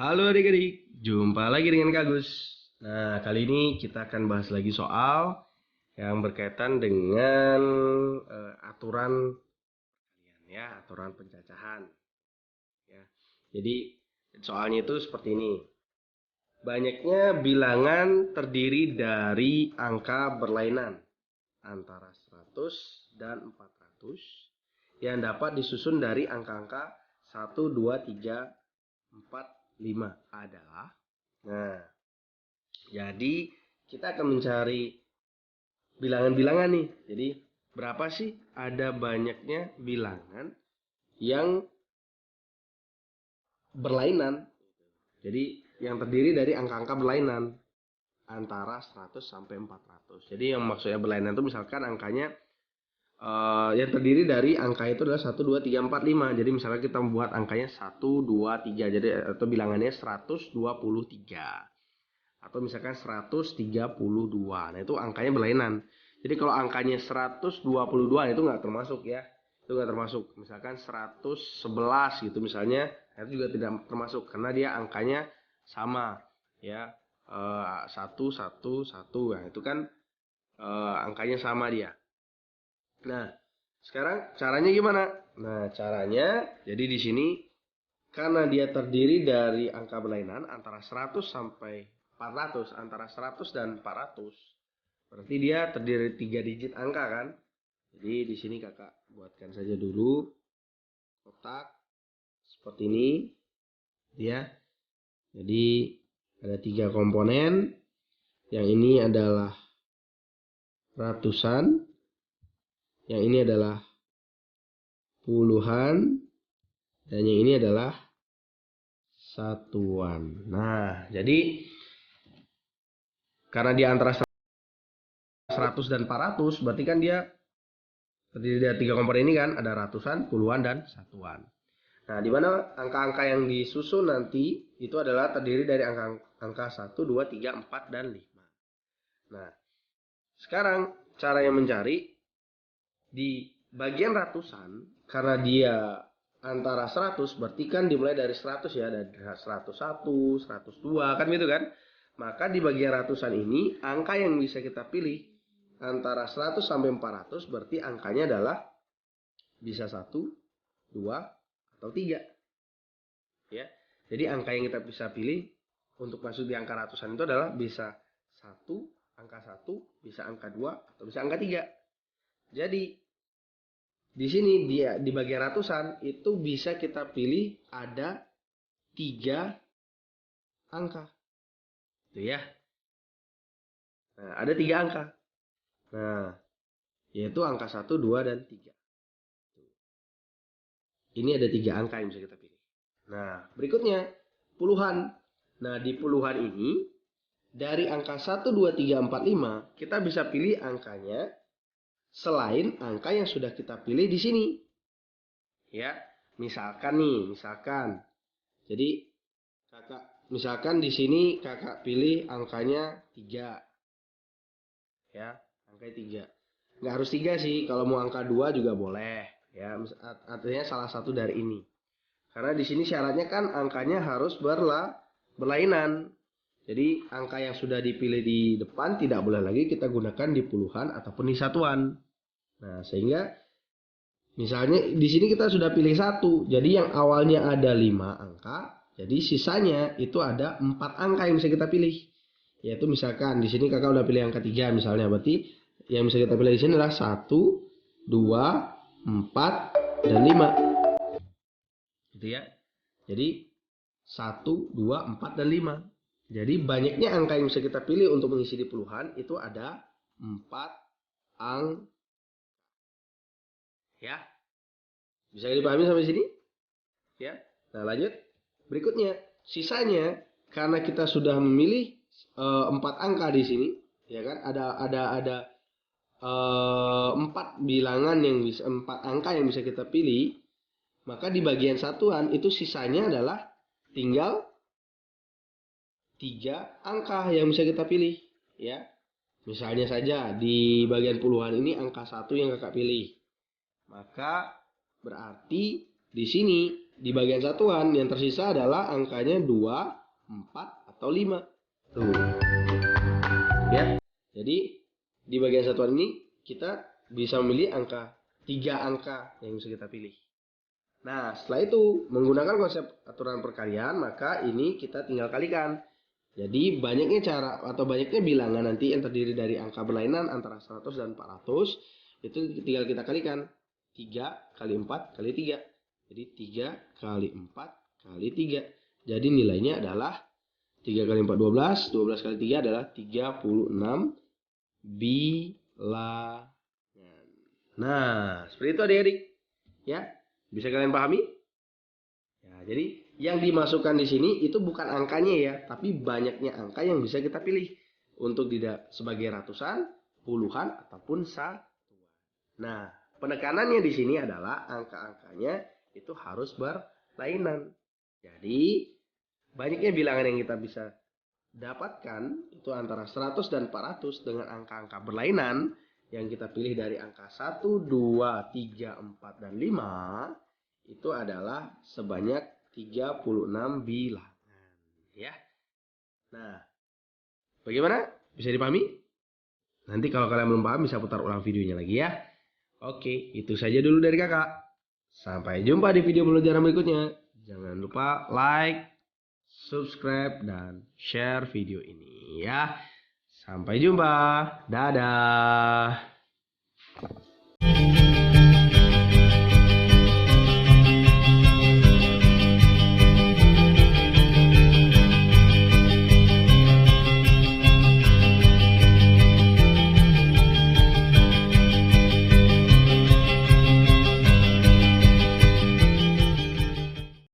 Halo adik-adik, jumpa lagi dengan Kak Gus. Nah, kali ini kita akan bahas lagi soal yang berkaitan dengan aturan aturan pencacahan. Ya. Jadi soalnya itu seperti ini. Banyaknya bilangan terdiri dari angka berlainan antara 100 dan 400 yang dapat disusun dari angka-angka 1, 2, 3, 4, 5 adalah. Nah, jadi kita akan mencari bilangan-bilangan nih. Jadi berapa sih ada banyaknya bilangan yang berlainan. Jadi yang terdiri dari angka-angka berlainan antara 100 sampai 400. Jadi yang maksudnya berlainan itu misalkan angkanya yang terdiri dari angka itu adalah 1, 2, 3, 4, 5. Jadi misalnya kita membuat angkanya 1, 2, 3. Jadi atau bilangannya 123. Atau misalkan 132. Nah, itu angkanya berlainan. Jadi kalau angkanya 122 itu nggak termasuk ya. Itu nggak termasuk. Misalkan 111 gitu misalnya, itu juga tidak termasuk karena dia angkanya sama ya. Satu, satu, satu. Nah, itu kan angkanya sama dia. Nah, sekarang caranya gimana? Nah, caranya jadi di sini karena dia terdiri dari angka berlainan antara 100 sampai 400, antara 100 dan 400. Berarti dia terdiri dari 3 digit angka kan? Jadi di sini kakak buatkan saja dulu kotak seperti ini ya. Jadi ada 3 komponen. Yang ini adalah ratusan, yang ini adalah puluhan, dan yang ini adalah satuan. Nah, jadi karena di antara 100 dan 400 berarti kan dia terdiri dari 3 komponen ini kan, ada ratusan, puluhan, dan satuan. Nah, di mana angka-angka yang disusun nanti itu adalah terdiri dari angka 1, 2, 3, 4, dan 5. Nah, sekarang cara yang mencari di bagian ratusan, karena dia antara 100 berarti kan dimulai dari 100 ya, dari 101, 102 kan gitu kan. Maka di bagian ratusan ini angka yang bisa kita pilih antara 100 sampai 400 berarti angkanya adalah bisa 1, 2, atau 3 ya. Jadi angka yang kita bisa pilih untuk masuk di angka ratusan itu adalah bisa 1, angka 1, bisa angka 2, atau bisa angka 3. Jadi di sini dia di bagian ratusan itu bisa kita pilih ada 3 angka. Itu ya. Nah, ada 3 angka. Nah, yaitu angka 1, 2, dan 3. Ini ada 3 angka yang bisa kita pilih. Nah, berikutnya puluhan. Nah, di puluhan ini dari angka 1, 2, 3, 4, 5 kita bisa pilih angkanya selain angka yang sudah kita pilih di sini. Ya, misalkan nih, misalkan. Jadi misalkan di sini kakak pilih angkanya 3. Ya, angka 3. Nggak harus 3 sih, kalau mau angka 2 juga boleh. Ya, artinya salah satu dari ini. Karena di sini syaratnya kan angkanya harus berlainan. Jadi angka yang sudah dipilih di depan tidak boleh lagi kita gunakan di puluhan ataupun di satuan. Nah, sehingga misalnya di sini kita sudah pilih 1. Jadi yang awalnya ada 5 angka, jadi sisanya itu ada 4 angka yang bisa kita pilih. Yaitu misalkan di sini kakak udah pilih angka 3 misalnya, berarti yang bisa kita pilih di sini adalah 1, 2, 4, dan 5. Gitu ya. Jadi 1, 2, 4, dan 5. Jadi banyaknya angka yang bisa kita pilih untuk mengisi di puluhan itu ada 4 angka. Ya. Bisa dipahami sampai sini? Ya. Nah, lanjut. Berikutnya, sisanya karena kita sudah memilih 4 angka di sini, ya kan? Ada 4 bilangan yang bisa 4 angka yang bisa kita pilih, maka di bagian satuan itu sisanya adalah tinggal 3 angka yang bisa kita pilih, ya. Misalnya saja di bagian puluhan ini angka 1 yang kakak pilih. Maka berarti di sini di bagian satuan yang tersisa adalah angkanya 2, 4, atau 5. Tuh. Ya. Jadi di bagian satuan ini kita bisa memilih 3 angka yang bisa kita pilih. Nah, setelah itu menggunakan konsep aturan perkalian, maka ini kita tinggal kalikan. Jadi banyaknya cara atau banyaknya bilangan nanti yang terdiri dari angka berlainan antara 100 dan 400 itu tinggal kita kalikan. 3 kali 4 kali 3. Jadi 3 kali 4 kali 3. Jadi nilainya adalah 3 kali 4 12, 12 kali 3 adalah 36 bilangan. Nah, seperti itu adik-adik. Ya, bisa kalian pahami? Ya, jadi yang dimasukkan di sini itu bukan angkanya ya, tapi banyaknya angka yang bisa kita pilih untuk tidak sebagai ratusan, puluhan, ataupun satuan. Nah, penekanannya di sini adalah angka-angkanya itu harus berlainan. Jadi, banyaknya bilangan yang kita bisa dapatkan itu antara 100 dan 400 dengan angka-angka berlainan yang kita pilih dari angka 1, 2, 3, 4, dan 5 itu adalah sebanyak 36 bilangan. Ya. Nah, bagaimana? Bisa dipahami? Nanti kalau kalian belum paham bisa putar ulang videonya lagi ya. Oke, itu saja dulu dari kakak. Sampai jumpa di video pelajaran berikutnya. Jangan lupa like, subscribe, dan share video ini ya. Sampai jumpa. Dadah.